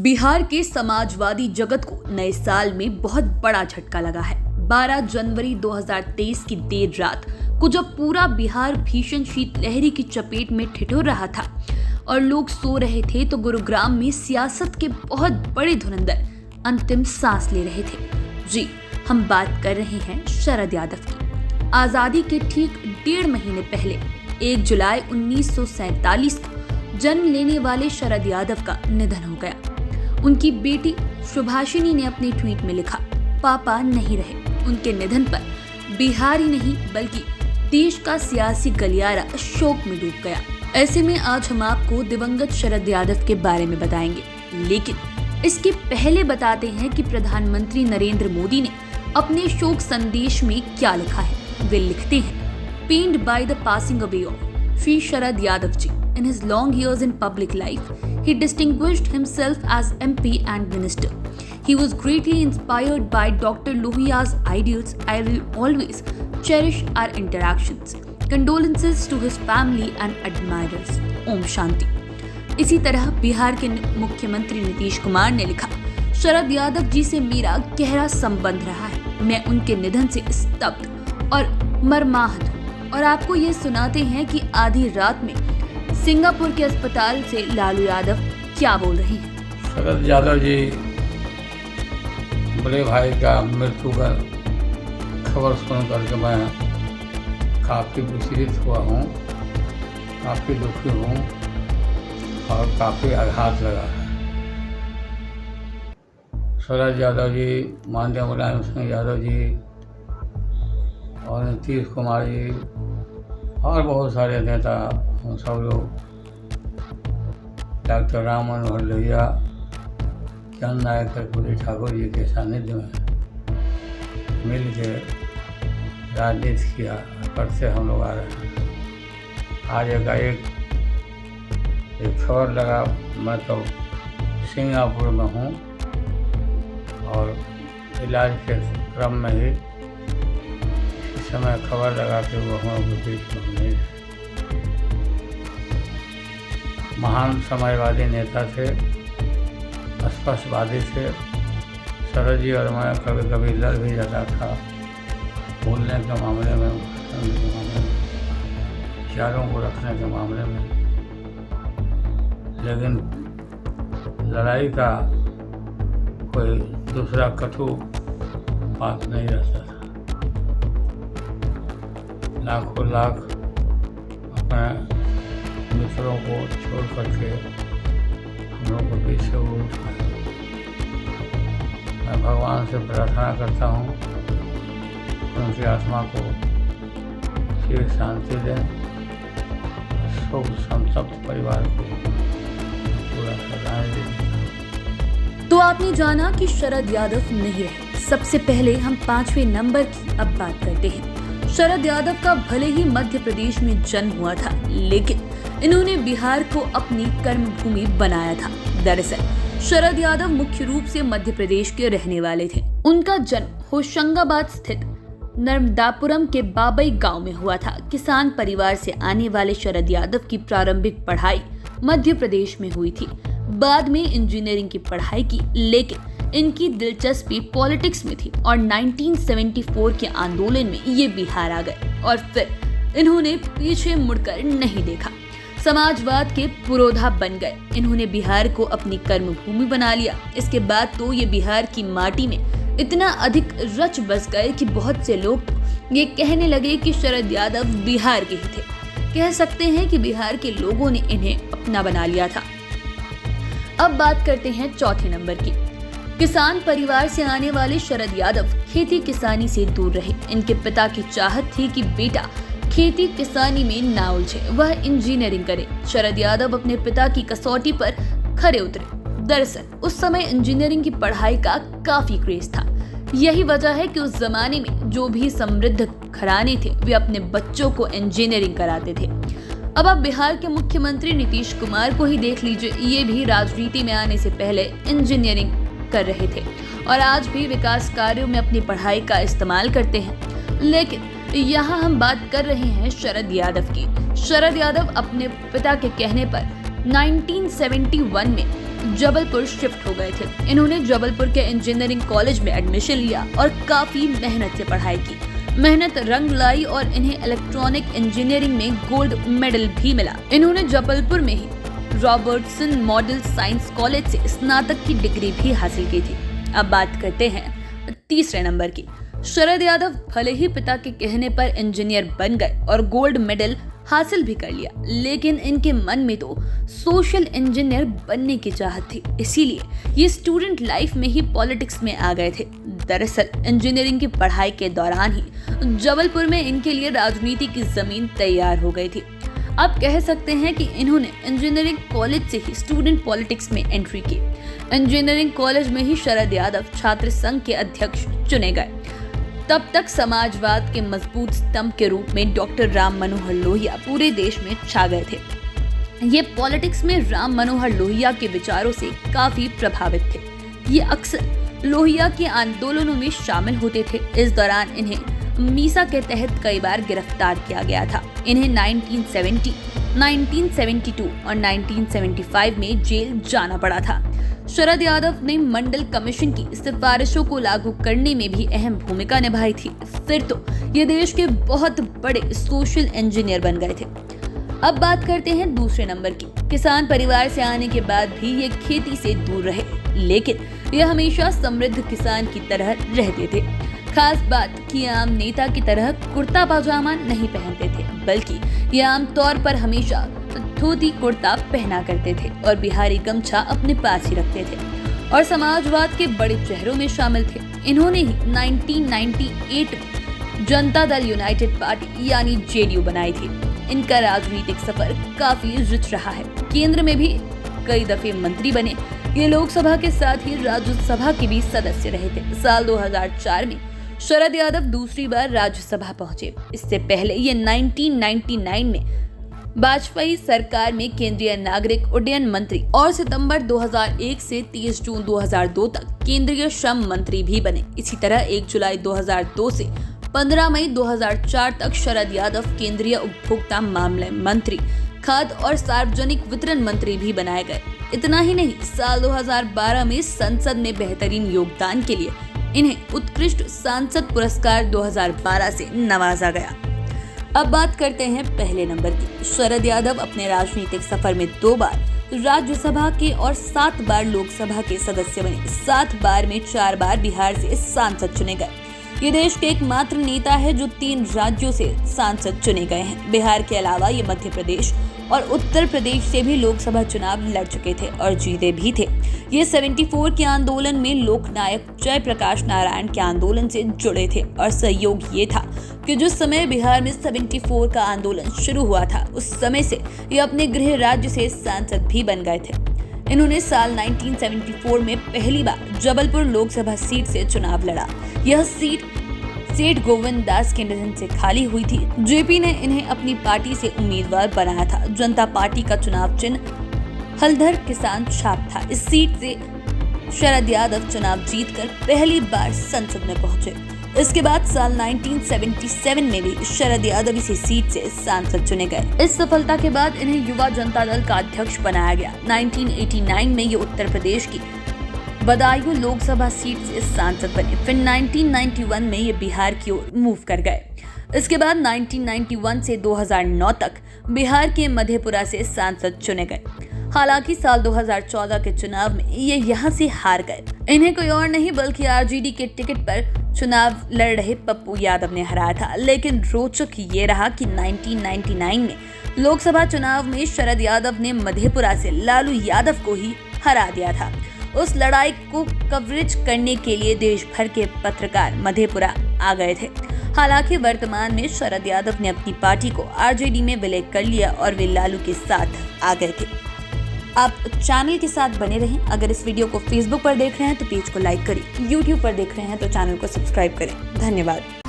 बिहार के समाजवादी जगत को नए साल में बहुत बड़ा झटका लगा है। 12 जनवरी 2023 की देर रात को जब पूरा बिहार भीषण शीतलहरी की चपेट में ठिठुर रहा था और लोग सो रहे थे, तो गुरुग्राम में सियासत के बहुत बड़े धुरंधर अंतिम सांस ले रहे थे। जी, हम बात कर रहे हैं शरद यादव की। आजादी के ठीक 1.5 महीने पहले 1 जुलाई 1947 को जन्म लेने वाले शरद यादव का निधन हो गया। उनकी बेटी सुभाषिनी ने अपने ट्वीट में लिखा, पापा नहीं रहे। उनके निधन पर बिहार ही नहीं बल्कि देश का सियासी गलियारा शोक में डूब गया। ऐसे में आज हम आपको दिवंगत शरद यादव के बारे में बताएंगे, लेकिन इसके पहले बताते हैं कि प्रधानमंत्री नरेंद्र मोदी ने अपने शोक संदेश में क्या लिखा है। वे लिखते हैं, pained by the passing away of Shri Sharad Yadav ji. In his long years in public life, he distinguished himself as MP and minister. He was greatly inspired by Dr. Lohiya's ideals. I will always cherish our interactions. Condolences to his family and admirers. Om Shanti. इसी तरह बिहार के मुख्यमंत्री नीतीश कुमार ने लिखा, शरद यादव जी से मेरा गहरा संबंध रहा है। मैं उनके निधन से स्तब्ध और मर्माहत हूँ। और आपको ये सुनाते हैं कि आधी रात में सिंगापुर के अस्पताल से लालू यादव क्या बोल रहे हैं। शरद यादव जी बड़े भाई का मृत्यु का खबर सुन करके मैं काफ़ी विचलित हुआ हूँ, काफ़ी दुखी हूँ और काफ़ी आघात लगा है। शरद यादव जी, माननीय मुलायम सिंह यादव जी और नीतीश कुमार जी और बहुत सारे नेता, हम सब लोग डॉक्टर राम मनोहर लोहिया, चंद नायक कर्पूरी ठाकुर जी के सानिध्य में मिल के राजनीति किया करते हम लोग आ रहे हैं। आज एक खबर लगा, मैं तो सिंगापुर में हूँ और इलाज के क्रम में ही इस समय खबर लगा कि वो हम लोग के बीच में नहीं है। महान समाजवादी नेता थे, स्पष्टवादी थे। शरद जी और मैं कभी कभी लड़ भी जाता था, बोलने के मामले में, भाषण के मामले में, विचारों को रखने के मामले में, लेकिन लड़ाई का कोई दूसरा कटु बात नहीं रहता था। लाखों लाख अपने मित्रों को छोड़ करके हम लोग को पीछे उठ पाए। मैं भगवान से प्रार्थना करता हूँ उनकी आत्मा को चिर शांति दें, शोक संतप्त परिवार को पूरा श्रद्धाएं दें। तो आपने जाना कि शरद यादव नहीं रहे। सबसे पहले हम 5वें नंबर की अब बात करते हैं। शरद यादव का भले ही मध्य प्रदेश में जन्म हुआ था, लेकिन इन्होंने बिहार को अपनी कर्मभूमि बनाया था। दरअसल शरद यादव मुख्य रूप से मध्य प्रदेश के रहने वाले थे। उनका जन्म होशंगाबाद स्थित नर्मदापुरम के बाबई गांव में हुआ था। किसान परिवार से आने वाले शरद यादव की प्रारंभिक पढ़ाई मध्य प्रदेश में हुई थी। बाद में इंजीनियरिंग की पढ़ाई की, लेकिन इनकी दिलचस्पी पॉलिटिक्स में थी और 1974 के आंदोलन में ये बिहार आ गए और फिर इन्होंने पीछे मुड़कर नहीं देखा। समाजवाद के पुरोधा बन गए। इन्होंने बिहार को अपनी कर्मभूमि बना लिया। इसके बाद तो ये बिहार की माटी में इतना अधिक रच बस गए कि बहुत से लोग ये कहने लगे कि शरद यादव बिहार के ही थे। कह सकते हैं कि बिहार के लोगों ने इन्हें अपना बना लिया था। अब बात करते हैं चौथे नंबर की। किसान परिवार से आने वाले शरद यादव खेती किसानी से दूर रहे। इनके पिता की चाहत थी कि बेटा खेती किसानी में ना उलझे, वह इंजीनियरिंग करे। शरद यादव अपने पिता की कसौटी पर खरे उतरे। दरअसल उस समय इंजीनियरिंग की पढ़ाई का काफी क्रेज था। यही वजह है कि उस जमाने में जो भी समृद्ध घराने थे, वे अपने बच्चों को इंजीनियरिंग कराते थे। अब आप बिहार के मुख्यमंत्री नीतीश कुमार को ही देख लीजिए, ये भी राजनीति में आने से पहले इंजीनियरिंग कर रहे थे और आज भी विकास कार्यों में अपनी पढ़ाई का इस्तेमाल करते हैं। लेकिन यहाँ हम बात कर रहे हैं शरद यादव की। शरद यादव अपने पिता के कहने पर 1971 में जबलपुर शिफ्ट हो गए थे। इन्होंने जबलपुर के इंजीनियरिंग कॉलेज में एडमिशन लिया और काफी मेहनत से पढ़ाई की। मेहनत रंग लाई और इन्हें इलेक्ट्रॉनिक इंजीनियरिंग में गोल्ड मेडल भी मिला। इन्होंने जबलपुर में ही रॉबर्टसन मॉडल साइंस कॉलेज से स्नातक की डिग्री भी हासिल की थी। अब बात करते हैं तीसरे नंबर की। शरद यादव भले ही पिता के कहने पर इंजीनियर बन गए और गोल्ड मेडल हासिल भी कर लिया, लेकिन इनके मन में तो सोशल इंजीनियर बनने की चाहत थी। इसीलिए ये स्टूडेंट लाइफ में ही पॉलिटिक्स में आ गए थे। दरअसल इंजीनियरिंग की पढ़ाई के दौरान ही जबलपुर में इनके लिए राजनीति की जमीन तैयार हो गई थी। आप कह सकते हैं कि इन्होंने इंजीनियरिंग कॉलेज से ही स्टूडेंट पॉलिटिक्स में एंट्री की। इंजीनियरिंग कॉलेज में ही शरद यादव छात्र संघ के अध्यक्ष चुने गए। तब तक समाजवाद के मजबूत स्तंभ के रूप में डॉक्टर राम मनोहर लोहिया पूरे देश में छा गए थे। ये पॉलिटिक्स में राम मनोहर लोहिया के विचारों से काफी प्रभावित थे। ये अक्सर लोहिया के आंदोलनों में शामिल होते थे। इस दौरान इन्हें मीसा के तहत कई बार गिरफ्तार किया गया था। इन्हें 1970, 1972 और 1975 में जेल जाना पड़ा था। शरद यादव ने मंडल कमीशन की सिफारिशों को लागू करने में भी अहम भूमिका निभाई थी। फिर तो ये देश के बहुत बड़े सोशल इंजीनियर बन गए थे। अब बात करते हैं दूसरे नंबर की। किसान परिवार से आने के बाद भी ये खेती से दूर रहे, लेकिन ये हमेशा समृद्ध किसान की तरह रहते थे। खास बात कि आम नेता की तरह कुर्ता पाजामा नहीं पहनते थे, बल्कि ये आमतौर पर हमेशा धोती कुर्ता पहना करते थे और बिहारी गमछा अपने पास ही रखते थे और समाजवाद के बड़े चेहरों में शामिल थे। इन्होंने ही 1998 में जनता दल यूनाइटेड पार्टी यानी जेडीयू बनाई थी। इनका राजनीतिक सफर काफी रिच रहा है। केंद्र में भी कई दफे मंत्री बने। ये लोकसभा के साथ ही राज्यसभा के भी सदस्य रहे थे। साल 2004 में शरद यादव दूसरी बार राज्यसभा पहुंचे। इससे पहले ये 1999 में वाजपेयी सरकार में केंद्रीय नागरिक उड्डयन मंत्री और सितंबर 2001 से 30 जून 2002 तक केंद्रीय श्रम मंत्री भी बने। इसी तरह 1 जुलाई 2002 से 15 मई 2004 तक शरद यादव केंद्रीय उपभोक्ता मामले मंत्री, खाद्य और सार्वजनिक वितरण मंत्री भी बनाए गए। इतना ही नहीं, साल 2012 में संसद में बेहतरीन योगदान के लिए इन्हें उत्कृष्ट सांसद पुरस्कार 2012 से नवाजा गया। अब बात करते हैं पहले नंबर की। शरद यादव अपने राजनीतिक सफर में 2 बार राज्यसभा के और 7 बार लोकसभा के सदस्य बने। 7 बार में 4 बार बिहार से सांसद चुने गए। ये देश के एकमात्र नेता है जो 3 राज्यों से सांसद चुने गए हैं। बिहार के अलावा ये मध्य प्रदेश और उत्तर प्रदेश से भी लोकसभा चुनाव लड़ चुके थे और जीते भी थे। ये 74 के आंदोलन में लोकनायक जयप्रकाश नारायण के आंदोलन से जुड़े थे और सहयोग ये था कि जिस समय बिहार में 74 का आंदोलन शुरू हुआ था, उस समय से ये अपने गृह राज्य से सांसद भी बन गए थे। इन्होंने साल 1974 में पहली बार जबलपुर लोकसभा सीट से चुनाव लड़ा। यह सीट सेठ गोविंद दास के निधन से खाली हुई थी। जेपी ने इन्हें अपनी पार्टी से उम्मीदवार बनाया था। जनता पार्टी का चुनाव चिन्ह हलधर किसान छाप था। इस सीट से शरद यादव चुनाव जीतकर पहली बार संसद में पहुंचे। इसके बाद साल 1977 में भी शरद यादव इसी सीट से सांसद चुने गए। इस सफलता के बाद इन्हें युवा जनता दल का अध्यक्ष बनाया गया। 1989 में ये उत्तर प्रदेश की बदायूं लोकसभा सीट से सांसद बने। फिर 1991 में ये बिहार की ओर मूव कर गए। इसके बाद 1991 से 2009 तक बिहार के मधेपुरा से सांसद चुने गए। हालांकि साल 2014 के चुनाव में ये यहाँ से हार गए। इन्हें कोई और नहीं बल्कि आरजेडी के टिकट पर चुनाव लड़ रहे पप्पू यादव ने हराया था। लेकिन रोचक ये रहा कि 1999 में लोकसभा चुनाव में शरद यादव ने मधेपुरा से लालू यादव को ही हरा दिया था। उस लड़ाई को कवरेज करने के लिए देश भर के पत्रकार मधेपुरा आ गए थे। हालांकि वर्तमान में शरद यादव ने अपनी पार्टी को आरजेडी में विलय कर लिया और वे लालू के साथ आ गए थे। आप चैनल के साथ बने रहें। अगर इस वीडियो को फेसबुक पर देख रहे हैं तो पेज को लाइक करें, यूट्यूब पर देख रहे हैं तो चैनल को सब्सक्राइब करें। धन्यवाद।